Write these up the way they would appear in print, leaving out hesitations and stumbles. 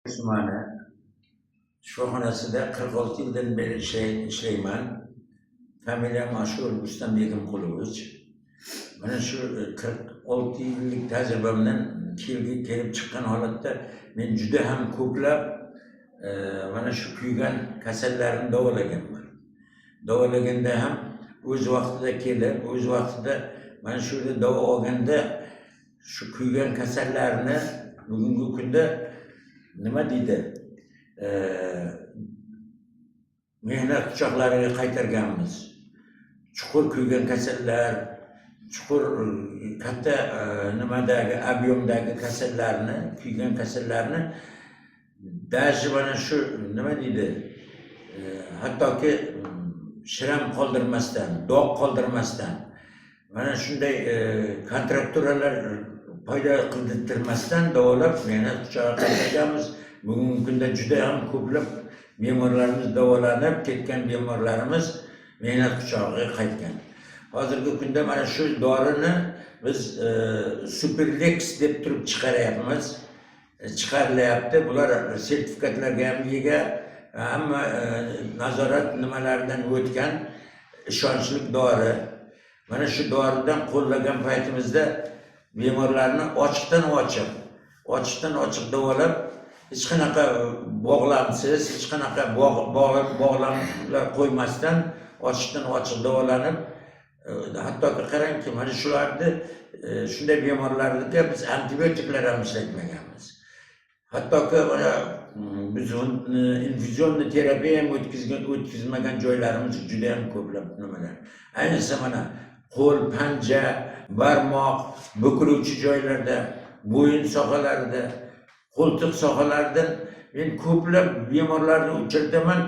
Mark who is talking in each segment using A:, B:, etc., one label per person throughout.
A: Osmani shifoxonasida 46 yildan beri ishlayman. Familiyam mashhur Rustam Begimqulovich. Mana shu 46 yillik tajribamdan kelib chiqqan holatda men juda ham ko'plab mana shu kuygan kasallarni davolaganman. Davolaganda ham o'z vaqtida kelib, o'z vaqtida mana shu yerda davo olganda shu kuygan kasallarni bugungi kunda nima deydi? Mehnat quchoqlariga qaytarganmiz. Chuqur kuygan kasallar, chuqur katta nimadagi obyomdagi kasallarni, kuygan kasallarni dashi mana shu nima deydi? Hattoki shiram qoldirmasdan, dog' qoldirmasdan, mana shunday kontrakturalar paydo qildirmasdan davolab mehnat quchog'iga qaytarganmiz. Bugungi kunda juda ham ko'plab bemorlarimiz davolanib ketgan, bemorlarimiz mehnat quchog'iga qaytgan. Hozirgi kunda mana shu dorini biz Superlex deb turib chiqaryapmiz. Chiqarilyapti. Bular sertifikatlarga ham ega, hamma nazorat nimalaridan o'tgan ishonchli dori. Mana shu doridan qo'llagan paytimizda bemorlarni ochiqdan ochiq davolab, hech qanaqa bog'lamsiz, hech qanaqa bog'lamlar qo'ymasdan ochiqdan ochiq davolanib, hattoki qarangki, mana shularni shunday bemorlarga biz antibiotiklar ham ishlatmaganmiz. Hattoki mana biz infuzionni terapiya ham o'tkazmagan joylarimiz juda ham ko'plab nimalar. Ayniqsa mana qo'l, panja, barmoq bukiluvchi joylarda, bo'yin sohalarida, qo'ltiq sohalaridan men ko'plab bemorlarni uchrataman.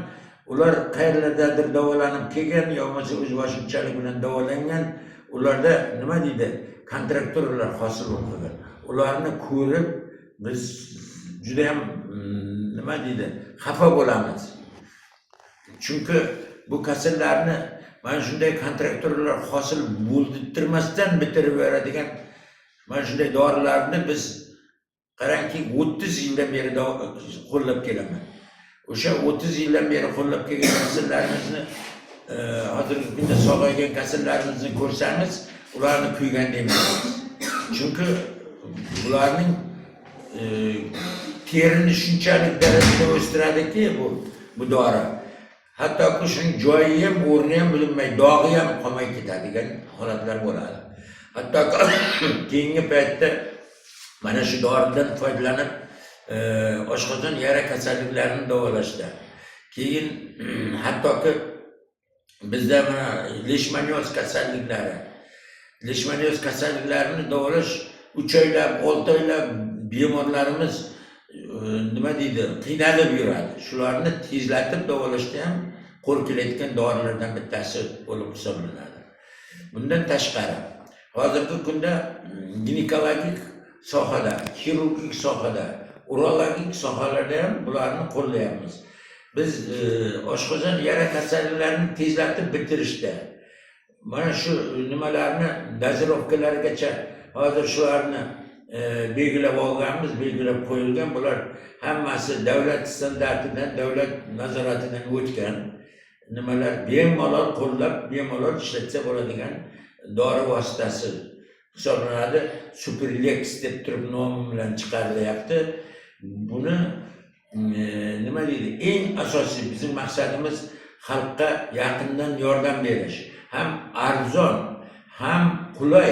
A: Ular qayerlardadir davolanib kelgan, yo'qsa o'z boshimchalik bilan davolangan. Ularda nima deydi? Kontrakturalar hosil bo'lgan. Ularni ko'rib biz juda ham nima deydi? Xafa bo'lamiz. Chunki bu kasallarni mana shunday kontrakturalar hosil bo'ldirmasdan bitirib beradigan mana shunday dorilarni biz qarangki 30 yildan beri qo'llab kelaman. O'sha 30 yildan beri qo'llab kelgan kasallarimizni hozirgi kunda sog'aygan kasallarimizni ko'rsangiz, ularni kuygan demaysiz. Chunki bularning terini shunchalik darajada o'stiradiki bu dori. Hattoki shuning joyi ham, o'rni ham bilinmay, dog'i ham qolmay ketadigan holatlar bo'ladi. Hattoki keyingi paytda mana shu doridan foydalanib oshqozon yara kasalliklarini davolashda. Keyin hattoki bizda mana leishmanioz kasalliklarini davolash 3 oylab, 6 oylab bemorlarimiz nima deydi? Qiynalib yuradi. Shularni tezlatib davolashda ham qo'l kelayotgan dorilardan bittasi bo'lib hisoblanadi. Bundan tashqari, hozirgi kunda ginekologik sohada, xirurgik sohada, urologik sohalarda ham bularni qo'llayapmiz. Biz oshqozon yara kasalliklarini tezlatib bitirishda mana shu nimalarni dozirovkalarigacha hozir shularni belgilab olganmiz, belgilab qo'yilgan. Bular hammasi davlat standartidan, davlat nazoratidan o'tgan nimalar, bemalol qo'llab, bemalol ishlatsa bo'ladigan dori vositasi hisoblanadi. Superlex deb turib nomi bilan chiqarilyapti. Buni nima deydi? Eng asosiy bizning maqsadimiz xalqqa yaqindan yordam berish. Ham arzon, ham qulay,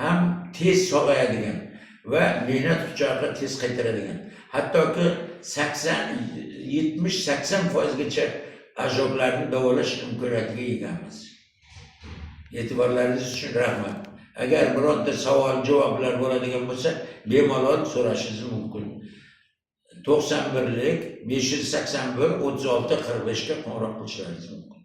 A: ham tez sog'ayadigan va mehnat quchog'iga tez qaytaradigan. Hattoki 70-80% gacha ajoblarni davolash imkoniyatiga egamiz. E'tiborlaringiz uchun rahmat. Agar bironta savol, javoblar bo'ladigan bo'lsa, bemalol so'rashingiz mumkin. 91lik 581 36 45 ga qo'ng'iroq qilishingiz mumkin.